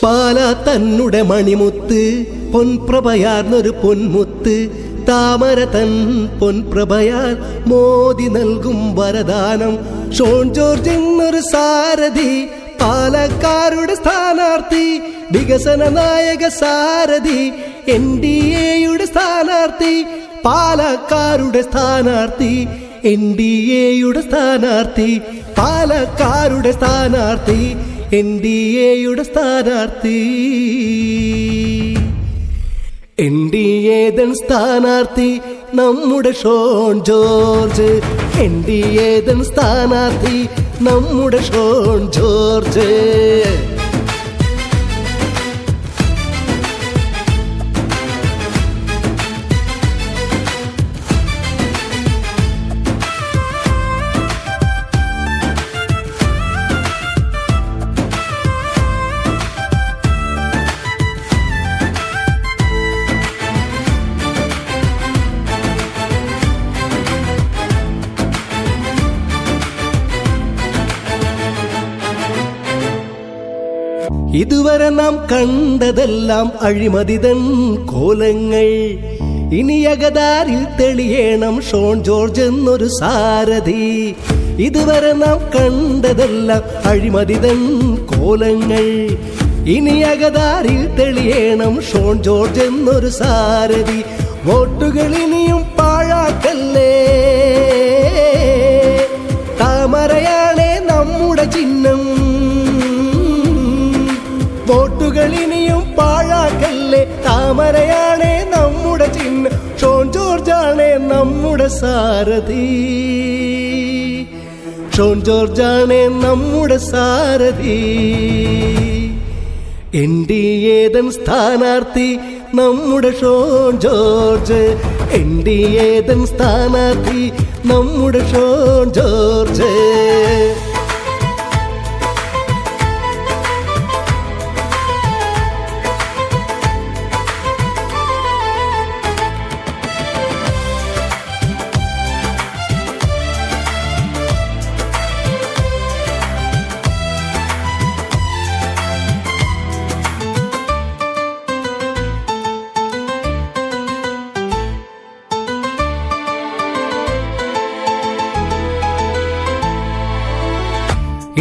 പാല തന്നുടെ മണിമുത്ത് പൊൻപ്രഭയാർന്നൊരു പൊന്മുത്ത് താമര തൻ പൊൻപ്രഭയാൽ മോദി നൽകും വരദാനം ഷോൺ ജോർജ് എന്നൊരു സാരഥി പാലക്കാരുടെ സ്ഥാനാർത്ഥി വികസന നായക സാരഥി NDAയുടെ സ്ഥാനാർത്ഥി പാലക്കാരുടെ സ്ഥാനാർത്ഥി NDAയുടെ സ്ഥാനാർത്ഥി പാലക്കാരുടെ സ്ഥാനാർത്ഥി NDAയുടെ സ്ഥാനാർത്ഥി NDA സ്ഥാനാർത്ഥി നമ്മുടെ ഷോൺ ജോർജ് NDA സ്ഥാനാർത്ഥി നമ്മുടെ ഷോൺ ജോർജ് ഇതുവരെ നാം കണ്ടതെല്ലാം അഴിമതിതൻ കോലങ്ങൾ ഇനി അകതാരിൽ തെളിയണം ഷോൺ ജോർജ് എന്നൊരു സാരഥി ഇതുവരെ നാം കണ്ടതെല്ലാം അഴിമതിതൻ കോലങ്ങൾ ഇനി അകതാരിൽ തെളിയണം ഷോൺ ജോർജ് എന്നൊരു സാരഥി വോട്ടുകൾ ഇനിയും പാഴാക്കല്ലേ താമരയാണേ നമ്മുടെ ചിഹ്നം വോട്ടുകൾ ഇനിയും പാഴാക്കല്ലേ താമരയാണേ നമ്മുടെ ചിഹ്നം ഷോൺ ജോർജാണേ നമ്മുടെ സാരഥി ഷോൺ ജോർജാണേ നമ്മുടെ സാരഥി NDA സ്ഥാനാർത്ഥി നമ്മുടെ ഷോൺ ജോർജ് NDA സ്ഥാനാർത്ഥി നമ്മുടെ ഷോൺ ജോർജ്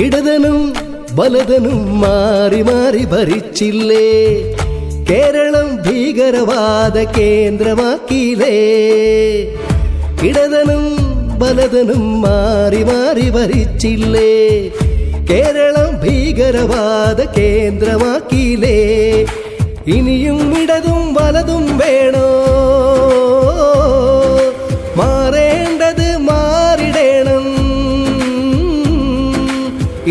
ഇടതനും വലതനും മാറി മാറി ഭരിച്ചില്ലേ കേരളം ഭീകരവാദ കേന്ദ്രമാക്കിയില്ലേ ഇടതനും വലതനും മാറി മാറി ഭരിച്ചില്ലേ കേരളം ഭീകരവാദ കേന്ദ്രമാക്കിയില്ലേ ഇനിയും ഇടതും വലതും വേണോ മാറേണ്ടത് മാറിടണം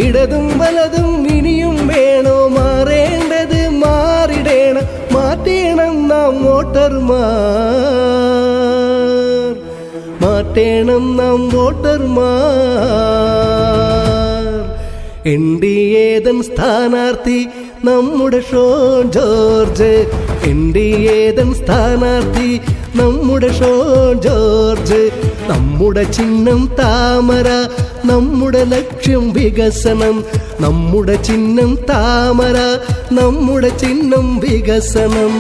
ഇടതും വലതും ഇനിയും വേണോ മാറേണ്ടത് മാറിടണം മാറ്റേണം നാം വോട്ടർമാർ മാറ്റേണം നാം വോട്ടർമാർ NDA സ്ഥാനാർത്ഥി നമ്മുടെ ഷോൺ ജോർജ് NDA സ്ഥാനാർത്ഥി നമ്മുടെ ഷോൺ ജോർജ് നമ്മുടെ ചിഹ്നം താമര നമ്മുടെ ലക്ഷ്യം വികസനം നമ്മുടെ ചിഹ്നം താമര നമ്മുടെ ചിഹ്നം വികസനം